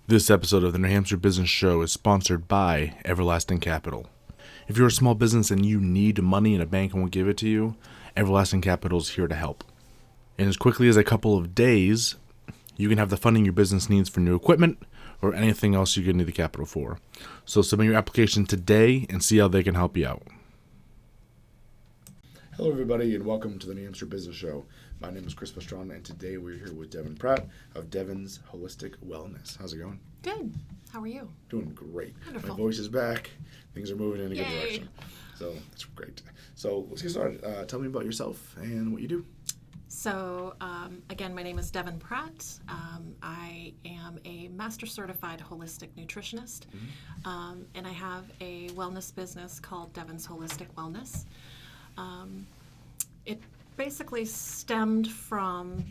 This episode of the New Hampshire Business Show is sponsored by Everlasting Capital. If you're a small business and you need money and a bank won't give it to you, Everlasting Capital is here to help. In as quickly as a couple of days, you can have the funding your business needs for new equipment or anything else you need the capital for. So submit your application today and see how they can help you out. Hello everybody and welcome to the New Hampshire Business Show. My name is Chris Pastrana and today we're here with Devon Pratt of Devon's Holistic Wellness. How's it going? Good. How are you? Doing great. Wonderful. My voice is back. Things are moving in a good Yay. direction. So that's great. So let's get started. Tell me about yourself and what you do. So, again, my name is Devon Pratt. I am a Master Certified Holistic Nutritionist, and I have a wellness business called Devon's Holistic Wellness. It basically stemmed from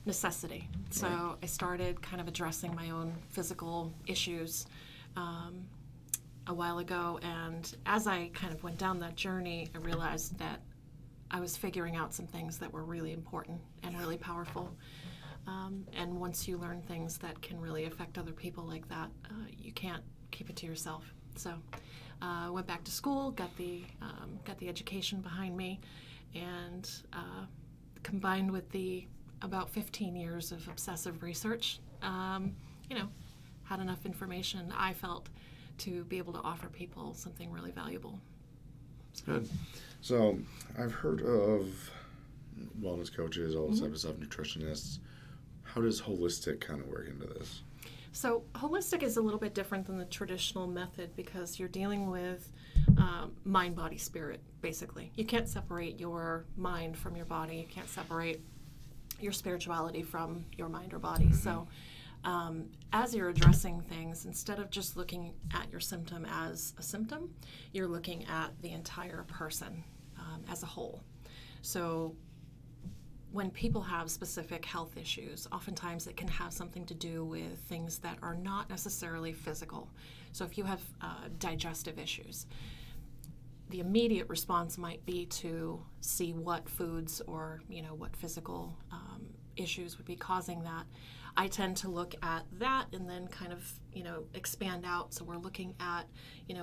necessity. So Right. I started kind of addressing my own physical issues a while ago, and as I kind of went down that journey, I realized that I was figuring out some things that were really important and really powerful. And once you learn things that can really affect other people like that, you can't keep it to yourself. So I went back to school, got the education behind me, and combined with the about 15 years of obsessive research, had enough information, I felt, to be able to offer people something really valuable. Good. So I've heard of wellness coaches, all this type of stuff, nutritionists. How does holistic kind of work into this? So holistic is a little bit different than the traditional method because you're dealing with mind, body, spirit, basically. You can't separate your mind from your body. You can't separate your spirituality from your mind or body. Mm-hmm. So as you're addressing things, instead of just looking at your symptom as a symptom, you're looking at the entire person as a whole. So when people have specific health issues, oftentimes it can have something to do with things that are not necessarily physical. So if you have digestive issues, the immediate response might be to see what foods or what physical issues would be causing that. I tend to look at that and then kind of expand out. So we're looking at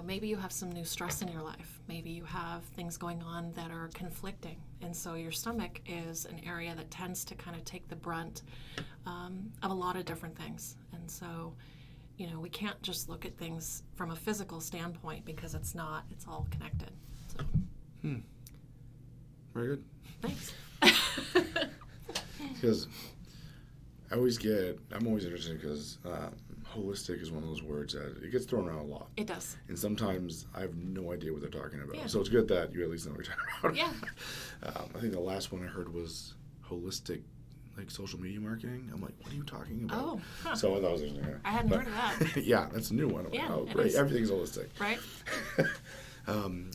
maybe you have some new stress in your life. Maybe you have things going on that are conflicting, and so your stomach is an area that tends to kind of take the brunt of a lot of different things. And so we can't just look at things from a physical standpoint because it's not. It's all connected. So. Very good. Thanks. Because I'm always interested because holistic is one of those words that it gets thrown around a lot. It does. And sometimes I have no idea what they're talking about. Yeah. So it's good that you at least know what you're talking about. Yeah. I think the last one I heard was holistic, like social media marketing. I'm like, what are you talking about? Oh, huh. So I thought it was interesting. I hadn't heard of that. Yeah, that's a new one. I'm Yeah, like, oh, it great. is. Everything's holistic. Right?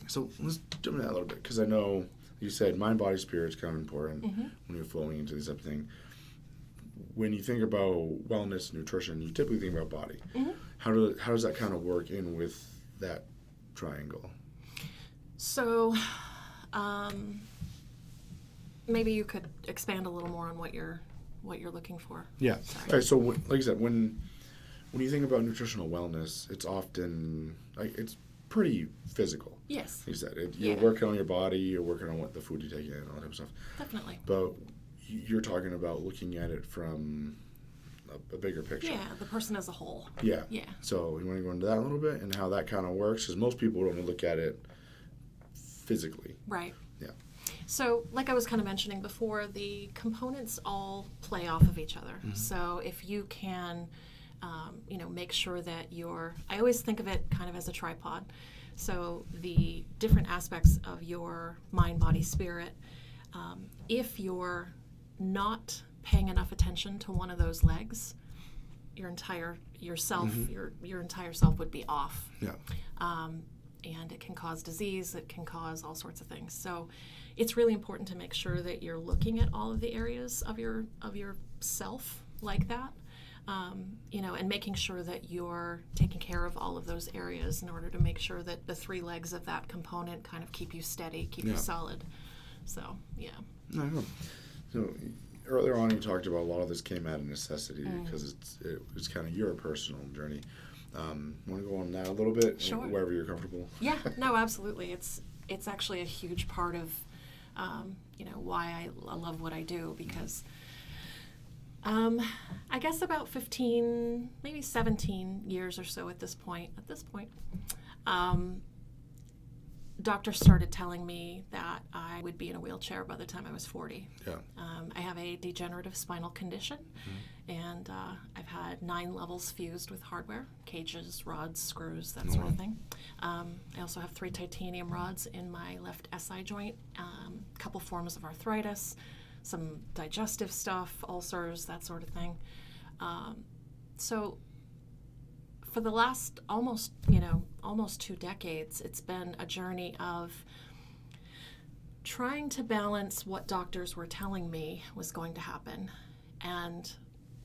So let's jump into that a little bit because I know you said mind, body, spirit is kind of important when you're flowing into this type of thing. When you think about wellness, nutrition, you typically think about body. Mm-hmm. How does that kind of work in with that triangle? So, maybe you could expand a little more on what you're looking for. Yeah. Sorry. All right. So, like I said, when you think about nutritional wellness, it's often it's pretty physical. Yes. You said you're working on your body, you're working on what the food you take in, and all that type of stuff. Definitely. But you're talking about looking at it from a bigger picture. Yeah, the person as a whole. Yeah. Yeah. So you want to go into that a little bit and how that kind of works? Because most people don't look at it physically. Right. Yeah. So, like I was kind of mentioning before, the components all play off of each other. Mm-hmm. So if you can, make sure that I always think of it kind of as a tripod. So the different aspects of your mind, body, spirit, if you're not paying enough attention to one of those legs, your entire self would be off. Yeah. And it can cause disease. It can cause all sorts of things. So it's really important to make sure that you're looking at all of the areas of your self like that, and making sure that you're taking care of all of those areas in order to make sure that the three legs of that component kind of keep you steady, keep you solid. So, yeah. I know. So earlier on you talked about a lot of this came out of necessity because it was kind of your personal journey. Want to go on that a little bit? Sure. Wherever you're comfortable. Yeah, no, absolutely. It's actually a huge part of, why I love what I do, because I guess about 15, maybe 17 years or so at this point, doctors started telling me that I would be in a wheelchair by the time I was 40. Yeah. I have a degenerative spinal condition, and I've had 9 levels fused with hardware, cages, rods, screws, that sort of thing. I also have 3 titanium rods in my left SI joint, a couple forms of arthritis, some digestive stuff, ulcers, that sort of thing. So for the last almost 2 decades, it's been a journey of trying to balance what doctors were telling me was going to happen and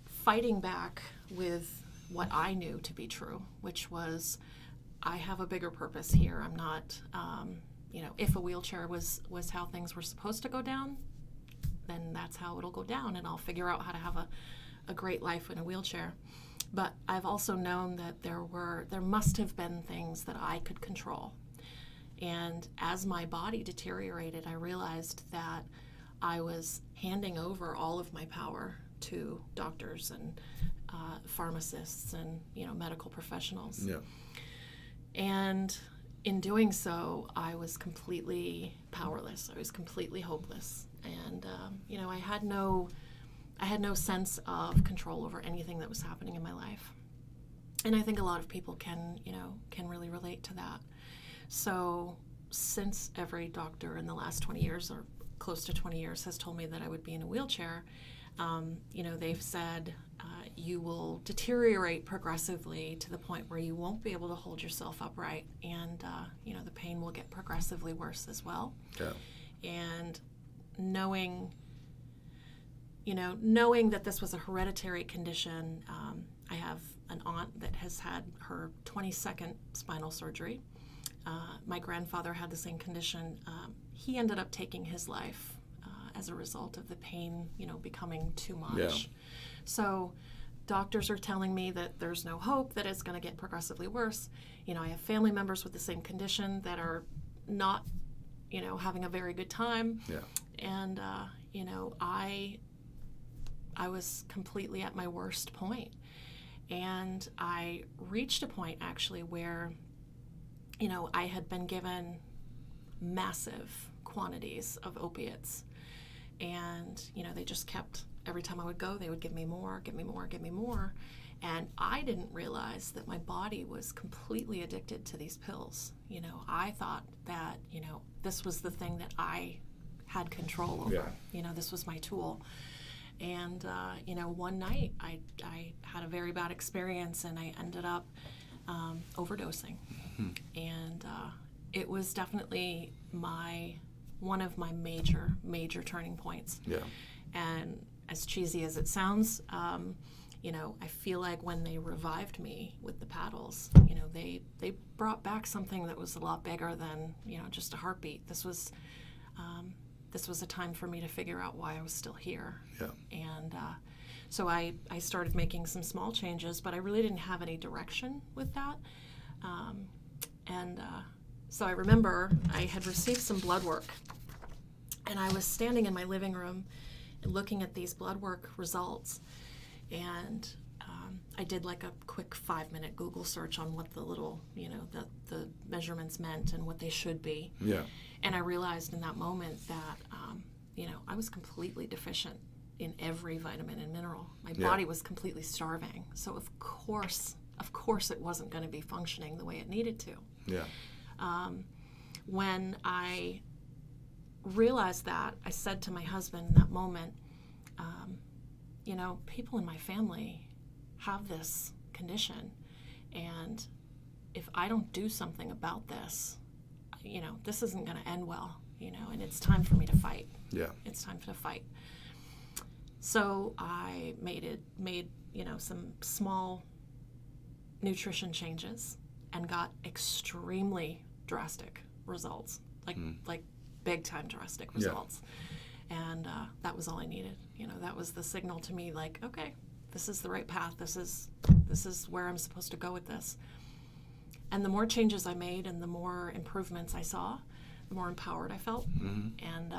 fighting back with what I knew to be true, which was I have a bigger purpose here. I'm not, if a wheelchair was how things were supposed to go down, then that's how it'll go down, and I'll figure out how to have a great life in a wheelchair. But I've also known that there must have been things that I could control. And as my body deteriorated, I realized that I was handing over all of my power to doctors and pharmacists and medical professionals. Yeah. And in doing so, I was completely powerless. I was completely hopeless, and I had no sense of control over anything that was happening in my life. And I think a lot of people can really relate to that. So since every doctor in the last 20 years or close to 20 years has told me that I would be in a wheelchair, they've said you will deteriorate progressively to the point where you won't be able to hold yourself upright, and the pain will get progressively worse as well. Yeah. And knowing that this was a hereditary condition, I have an aunt that has had her 22nd spinal surgery. My grandfather had the same condition. He ended up taking his life as a result of the pain, becoming too much. Yeah. So doctors are telling me that there's no hope, that it's going to get progressively worse. I have family members with the same condition that are not, having a very good time. Yeah. And, I was completely at my worst point. And I reached a point actually where, I had been given massive quantities of opiates. And, they just kept, every time I would go, they would give me more, give me more, give me more. And I didn't realize that my body was completely addicted to these pills. I thought that, this was the thing that I had control over. Yeah. This was my tool. And, one night I had a very bad experience, and I ended up overdosing. And it was definitely one of my major turning points. Yeah. And as cheesy as it sounds, I feel like when they revived me with the paddles, they brought back something that was a lot bigger than, just a heartbeat. This was a time for me to figure out why I was still here. Yeah. And so I started making some small changes, but I really didn't have any direction with that. So I remember I had received some blood work, and I was standing in my living room and looking at these blood work results, and I did like a quick 5-minute Google search on what the little, the measurements meant and what they should be. Yeah. And I realized in that moment that, I was completely deficient in every vitamin and mineral. My body was completely starving. So of course it wasn't going to be functioning the way it needed to. Yeah. When I realized that, I said to my husband in that moment, people in my family have this condition, and if I don't do something about this, this isn't going to end well, and it's time for me to fight. Yeah. It's time to fight. So I made some small nutrition changes and got extremely drastic results, like big time drastic results. And that was all I needed. That was the signal to me, like, okay, this is the right path. This is where I'm supposed to go with this. And the more changes I made and the more improvements I saw, the more empowered I felt. And,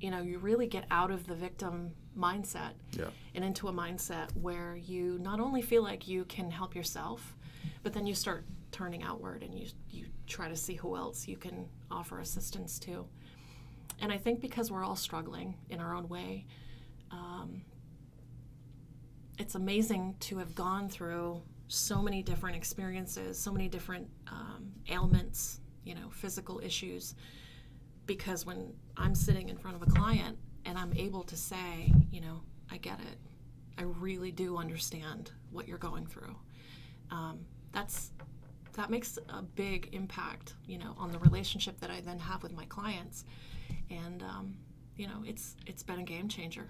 you really get out of the victim mindset and into a mindset where you not only feel like you can help yourself, but then you start turning outward and you try to see who else you can offer assistance to. And I think because we're all struggling in our own way, it's amazing to have gone through so many different experiences, so many different ailments, physical issues, because when I'm sitting in front of a client and I'm able to say, I get it. I really do understand what you're going through. That makes a big impact, on the relationship that I then have with my clients. And, it's been a game changer.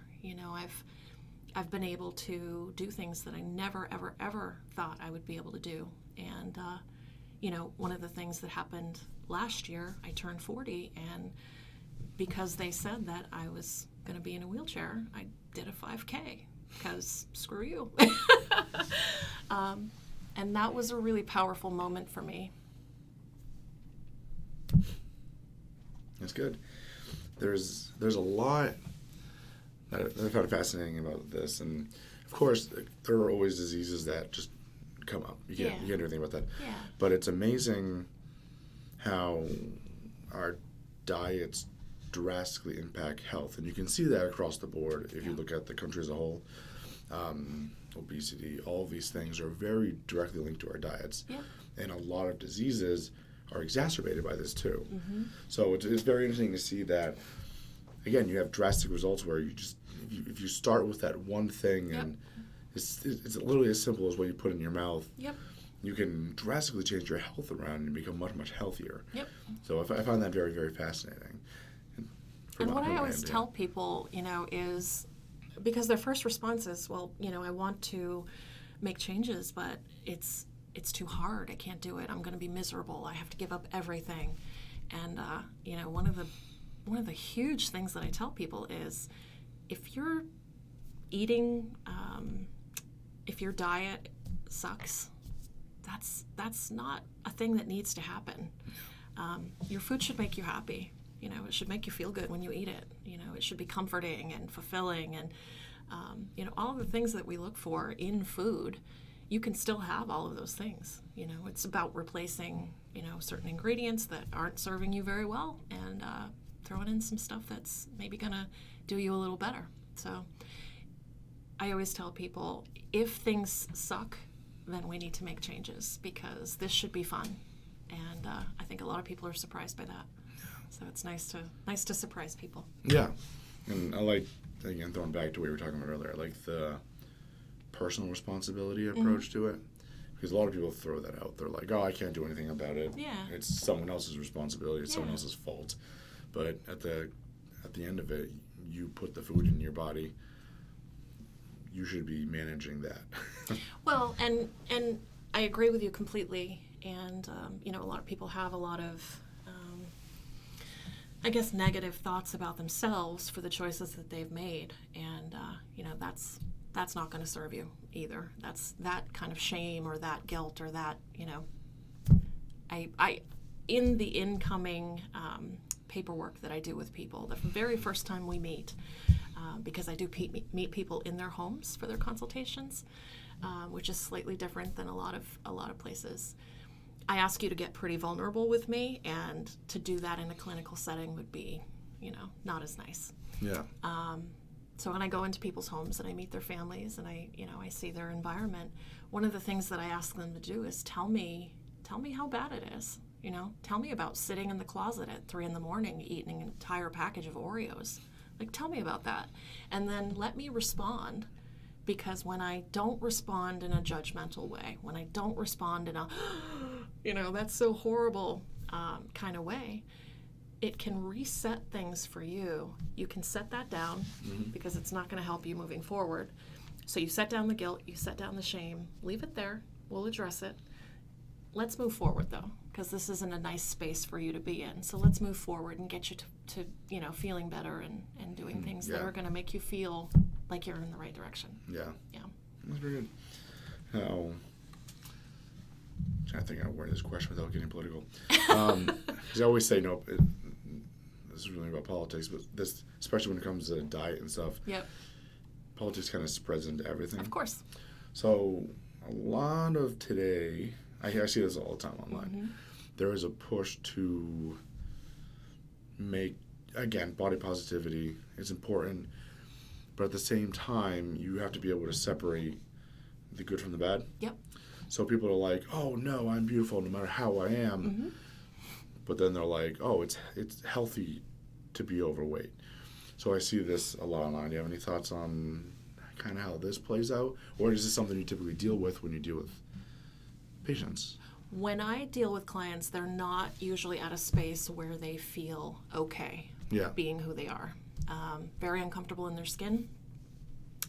I've been able to do things that I never, ever, ever thought I would be able to do. And, one of the things that happened last year, I turned 40, and because they said that I was going to be in a wheelchair, I did a 5K, because screw you. And that was a really powerful moment for me. That's good. There's a lot that I found fascinating about this, and of course there are always diseases that just come up. You can't do anything about that. Yeah. But it's amazing how our diets drastically impact health, and you can see that across the board if you look at the country as a whole. Obesity, all of these things are very directly linked to our diets. Yep. And a lot of diseases are exacerbated by this too. Mm-hmm. So it's very interesting to see that, again, you have drastic results where you just, if you start with that one thing, and it's literally as simple as what you put in your mouth, you can drastically change your health around and become much, much healthier. So I find that very, very fascinating. And what I always tell people, is, because their first response is, well, I want to make changes, but it's too hard. I can't do it. I'm going to be miserable. I have to give up everything. And one of the huge things that I tell people is, if you're eating, if your diet sucks, that's not a thing that needs to happen. Your food should make you happy. It should make you feel good when you eat it. It should be comforting and fulfilling, and all of the things that we look for in food, you can still have all of those things. It's about replacing, certain ingredients that aren't serving you very well, and throwing in some stuff that's maybe gonna do you a little better. So I always tell people, if things suck, then we need to make changes, because this should be fun. And I think a lot of people are surprised by that. So it's nice to surprise people. Yeah, and I like, again, throwing back to what we were talking about earlier, I like the personal responsibility approach to it, because a lot of people throw that out. They're like, oh, I can't do anything about it. Yeah. It's someone else's responsibility. It's someone else's fault. But at the end of it, you put the food in your body. You should be managing that. Well, and I agree with you completely. And a lot of people have a lot of I guess negative thoughts about themselves for the choices that they've made, and that's not going to serve you either. That's that kind of shame or that guilt or that I in the incoming paperwork that I do with people, the very first time we meet, because I do meet people in their homes for their consultations, which is slightly different than a lot of places. I ask you to get pretty vulnerable with me, and to do that in a clinical setting would be, not as nice. Yeah. So when I go into people's homes and I meet their families and I see their environment, one of the things that I ask them to do is tell me how bad it is. Tell me about sitting in the closet at 3 a.m. eating an entire package of Oreos. Like, tell me about that, and then let me respond. Because when I don't respond in a judgmental way, when I don't respond in a, that's so horrible kind of way, it can reset things for you. You can set that down, because it's not going to help you moving forward. So you set down the guilt, you set down the shame, leave it there, we'll address it. Let's move forward, though. because this isn't a nice space for you to be in. So let's move forward and get you to feeling better and doing things that are going to make you feel like you're in the right direction. Yeah. That's very good. Now, I think I word this question without getting political. Because I always say, no, this is really about politics, but this, especially when it comes to diet and stuff, politics kind of spreads into everything. Of course. So a lot of today, I see this all the time online, there is a push to make, again, body positivity is important, but at the same time, you have to be able to separate the good from the bad. So people are like, oh, no, I'm beautiful no matter how I am. But then they're like, oh, it's healthy to be overweight. So I see this a lot online. Do you have any thoughts on kind of how this plays out? Or is this something you typically deal with when you deal with patients? When I deal with clients, they're not usually at a space where they feel okay being who they are. Very uncomfortable in their skin.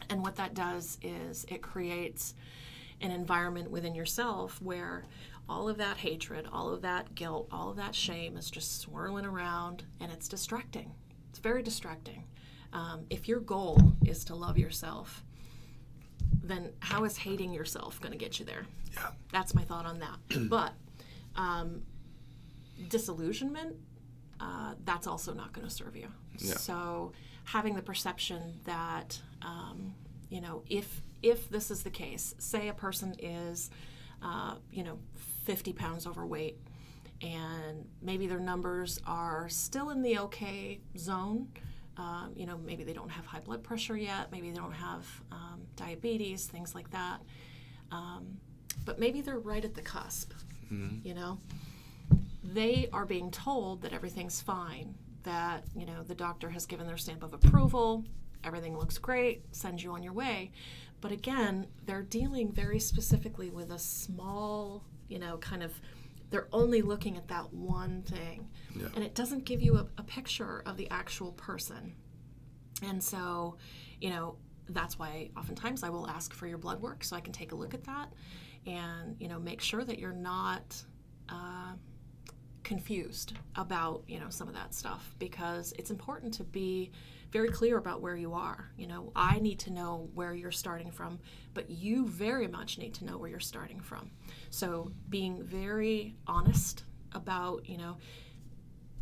And what that does is it creates an environment within yourself where all of that hatred, all of that guilt, all of that shame is just swirling around, and it's distracting. It's very distracting. If your goal is to love yourself, then how is hating yourself going to get you there? That's my thought on that. But disillusionment, that's also not going to serve you. So having the perception that, if this is the case, say a person is, 50 pounds overweight, and maybe their numbers are still in the okay zone. Maybe they don't have high blood pressure yet. Maybe they don't have diabetes, things like that. But maybe they're right at the cusp. They are being told that everything's fine, that, the doctor has given their stamp of approval, everything looks great, sends you on your way. But again, they're dealing very specifically with a small, they're only looking at that one thing. And it doesn't give you a picture of the actual person. And so, that's why oftentimes I will ask for your blood work so I can take a look at that and, make sure that you're not confused about, some of that stuff, because it's important to be very clear about where you are. I need to know where you're starting from, but you very much need to know where you're starting from. So being very honest about,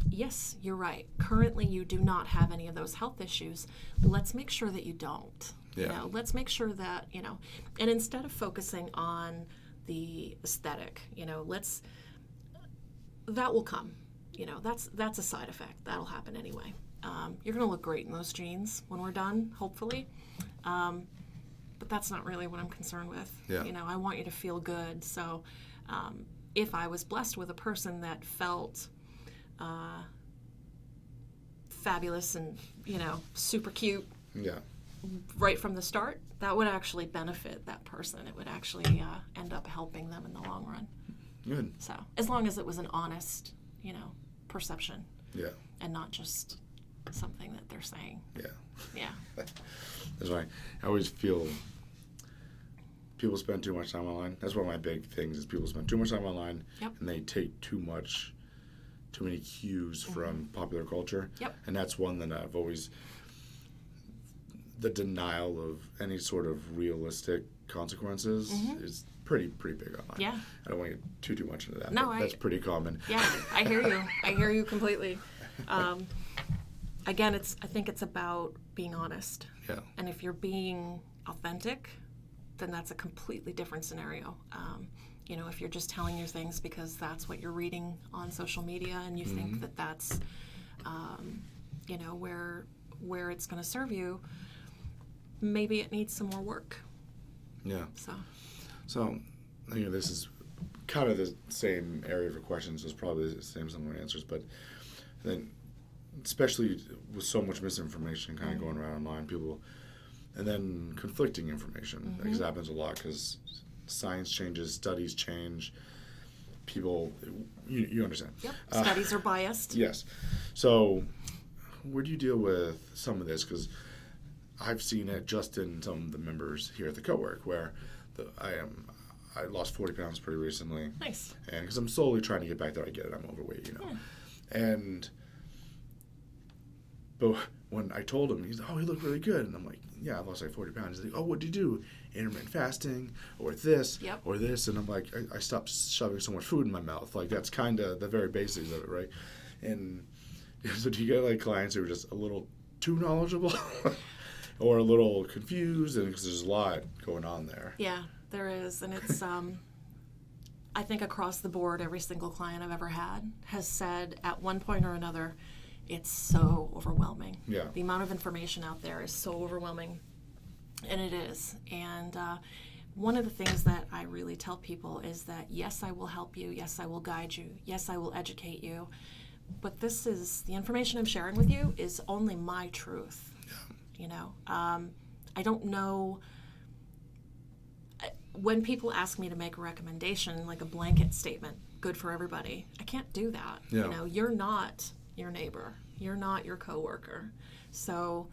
yes, you're right. Currently, you do not have any of those health issues. Let's make sure that you don't. Let's make sure that, and instead of focusing on the aesthetic, that will come. That's a side effect. That'll happen anyway. You're going to look great in those jeans when we're done, hopefully. But that's not really what I'm concerned with. I want you to feel good. So if I was blessed with a person that felt fabulous and, super cute right from the start, that would actually benefit that person. It would actually end up helping them in the long run. Good. So as long as it was an honest, perception. And not just something that they're saying. That's why I always feel people spend too much time online. That's one of my big things is people spend too much time online and they take too many cues from popular culture. And that's one that I've always, the denial of any sort of realistic consequences is pretty big online. I don't want to get too much into that. No, that's pretty common. I hear you. I hear you completely. Again, I think it's about being honest. And if you're being authentic, then that's a completely different scenario. If you're just telling your things because that's what you're reading on social media and you think that that's, where it's going to serve you, maybe it needs some more work. So, this is kind of the same area for questions. So it's probably the same similar answers, but then, especially with so much misinformation kind of going around online, people, and then conflicting information. Because it happens a lot because science changes, studies change. People, you understand. Studies are biased. Yes. So, where do you deal with some of this? Because I've seen it just in some of the members here at the co-work where I lost 40 pounds pretty recently. Nice. And because I'm slowly trying to get back there, I get it. I'm overweight, you know. Yeah. But when I told him, he's like, oh, you look really good. And I'm like, yeah, I lost like 40 pounds. He's like, oh, what'd you do? Intermittent fasting or this or this. And I'm like, I stopped shoving so much food in my mouth. Like, that's kind of the very basics of it, right? And so do you get like clients who are just a little too knowledgeable or a little confused? And because there's a lot going on there. Yeah, there is. And it's, I think across the board, every single client I've ever had has said at one point or another, it's so overwhelming. Yeah. The amount of information out there is so overwhelming. And it is. And one of the things that I really tell people is that, yes, I will help you. Yes, I will guide you. Yes, I will educate you. But this is, the information I'm sharing with you is only my truth. Yeah. You know, I don't know. When people ask me to make a recommendation, like a blanket statement, good for everybody, I can't do that. Yeah. You know, you're not your neighbor. You're not your coworker. So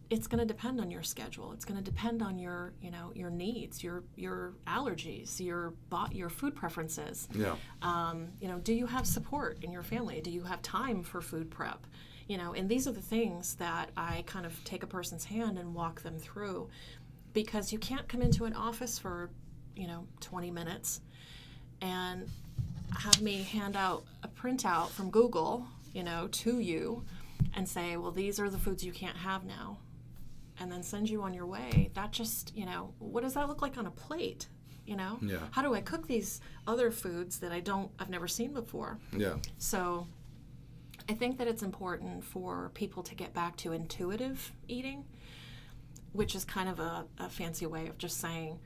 it's going to depend on your schedule. It's going to depend on your, you know, your needs, your allergies, your food preferences. Yeah. You know, do you have support in your family? Do you have time for food prep? You know, and these are the things that I kind of take a person's hand and walk them through, because you can't come into an office for, you know, 20 minutes and have me hand out a printout from Google, you know, to you and say, well, these are the foods you can't have now, and then send you on your way. That just, you know, what does that look like on a plate? You know? Yeah. How do I cook these other foods that I've never seen before? Yeah. So I think that it's important for people to get back to intuitive eating, which is kind of a fancy way of just saying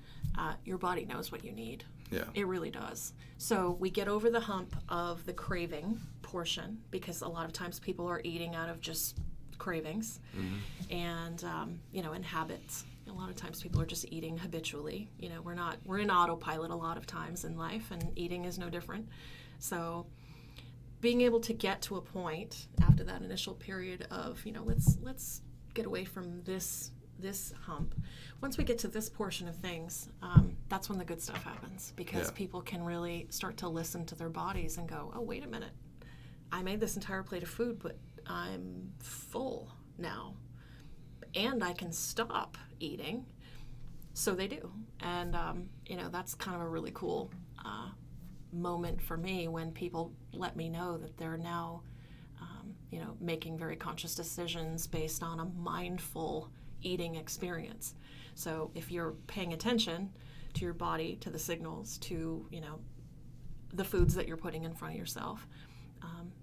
your body knows what you need. Yeah. It really does. So we get over the hump of the craving portion, because a lot of times people are eating out of just cravings and, you know, and habits. A lot of times people are just eating habitually. You know, we're in autopilot a lot of times in life, and eating is no different. So being able to get to a point after that initial period of, you know, let's get away from this hump. Once we get to this portion of things, that's when the good stuff happens, because people can really start to listen to their bodies and go, oh, wait a minute. I made this entire plate of food, but I'm full now, and I can stop eating. So they do. And, you know, that's kind of a really cool moment for me when people let me know that they're now, you know, making very conscious decisions based on a mindful eating experience. So if you're paying attention to your body, to the signals, to, you know, the foods that you're putting in front of yourself,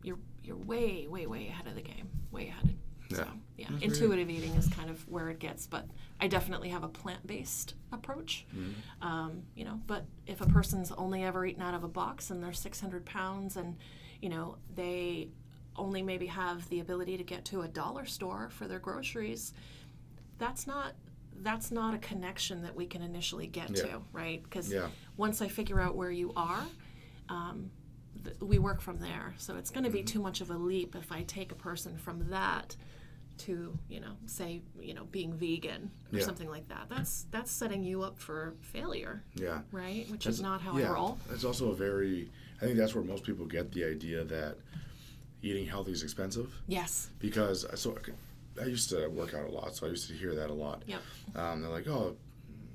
you're way, way, way ahead of the game, way ahead. Yeah. So, yeah, intuitive eating is kind of where it gets, but I definitely have a plant-based approach. You know, but if a person's only ever eaten out of a box and they're 600 pounds and, you know, they only maybe have the ability to get to a dollar store for their groceries, that's not a connection that we can initially get to, right? Because once I figure out where you are, we work from there. So it's going to be too much of a leap if I take a person from that to, you know, say, you know, being vegan or something like that. That's setting you up for failure. Yeah. Right? Which is not how I roll. It's also I think that's where most people get the idea that eating healthy is expensive. Yes. Because I used to work out a lot, so I used to hear that a lot. Yep. They're like, oh,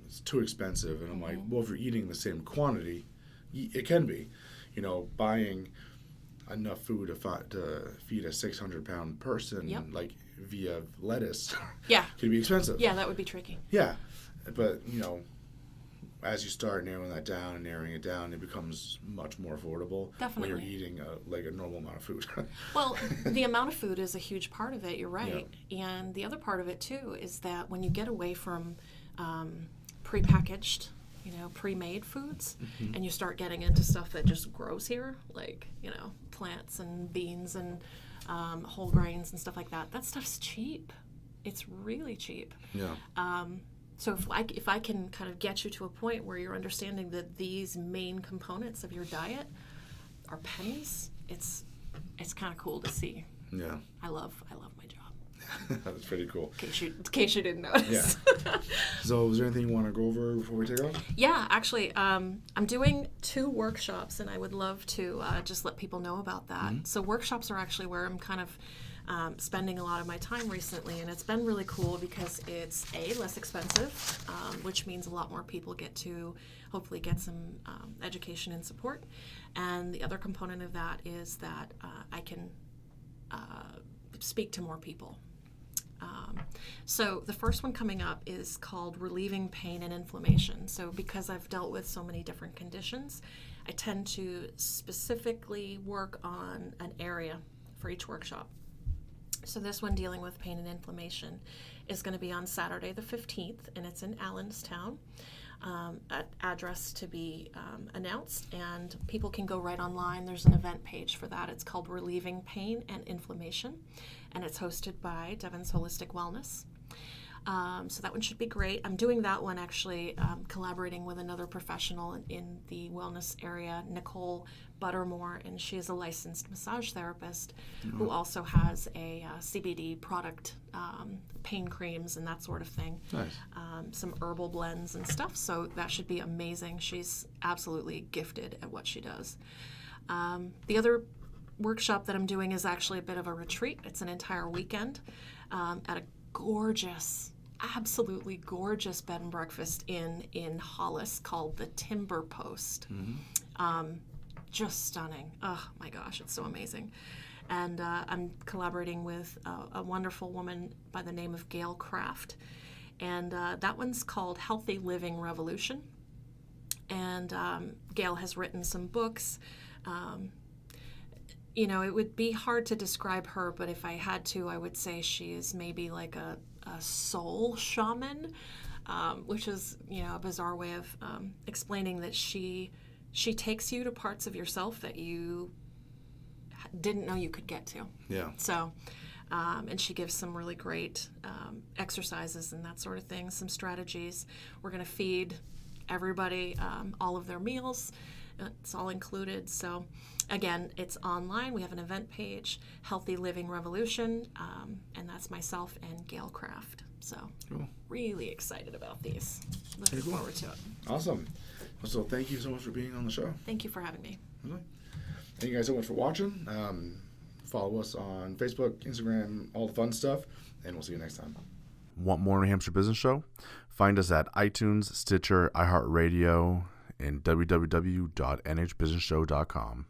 it's too expensive. And I'm like, well, if you're eating the same quantity, it can be. You know, buying enough food to feed a 600-pound person, like via lettuce, can be expensive. Yeah, that would be tricky. Yeah. But, you know, as you start narrowing that down and narrowing it down, it becomes much more affordable. Definitely. When you're eating like a normal amount of food. Well, the amount of food is a huge part of it, you're right. Yeah. And the other part of it, too, is that when you get away from prepackaged, you know, pre-made foods, and you start getting into stuff that just grows here, like, you know, plants and beans and whole grains and stuff like that, that stuff's cheap. It's really cheap. Yeah. So if I can kind of get you to a point where you're understanding that these main components of your diet are pennies, it's kind of cool to see. Yeah. I love my job. That's pretty cool. In case you didn't notice. Yeah. So is there anything you want to go over before we take off? Yeah, actually, I'm doing 2 workshops, and I would love to just let people know about that. So workshops are actually where I'm kind of spending a lot of my time recently, and it's been really cool because it's less expensive, which means a lot more people get to hopefully get some education and support. And the other component of that is that I can speak to more people. So the first one coming up is called Relieving Pain and Inflammation. So because I've dealt with so many different conditions, I tend to specifically work on an area for each workshop. So this one, dealing with pain and inflammation, is going to be on Saturday the 15th, and it's in Allenstown. Address to be announced, and people can go right online. There's an event page for that. It's called Relieving Pain and Inflammation, and it's hosted by Devon's Holistic Wellness. So that one should be great. I'm doing that one actually collaborating with another professional in the wellness area, Nicole Buttermore, and she is a licensed massage therapist who also has a CBD product, pain creams and that sort of thing. Nice. Some herbal blends and stuff, so that should be amazing. She's absolutely gifted at what she does. The other workshop that I'm doing is actually a bit of a retreat. It's an entire weekend at a gorgeous, absolutely gorgeous bed and breakfast in Hollis called the Timber Post. Just stunning. Oh my gosh, it's so amazing. And I'm collaborating with a wonderful woman by the name of Gail Kraft. And that one's called Healthy Living Revolution. And Gail has written some books. It would be hard to describe her, but if I had to, I would say she is maybe like a soul shaman, which is, a bizarre way of explaining that she takes you to parts of yourself that you didn't know you could get to. Yeah. So, and she gives some really great exercises and that sort of thing, some strategies. We're going to feed everybody all of their meals. It's all included. So, again, it's online. We have an event page, Healthy Living Revolution, and that's myself and Gail Kraft. So, cool. Really excited about these. Looking forward to it. Awesome. So, thank you so much for being on the show. Thank you for having me. Thank you guys so much for watching. Follow us on Facebook, Instagram, all the fun stuff, and we'll see you next time. Want more New Hampshire Business Show? Find us at iTunes, Stitcher, iHeartRadio, and www.nhbusinessshow.com.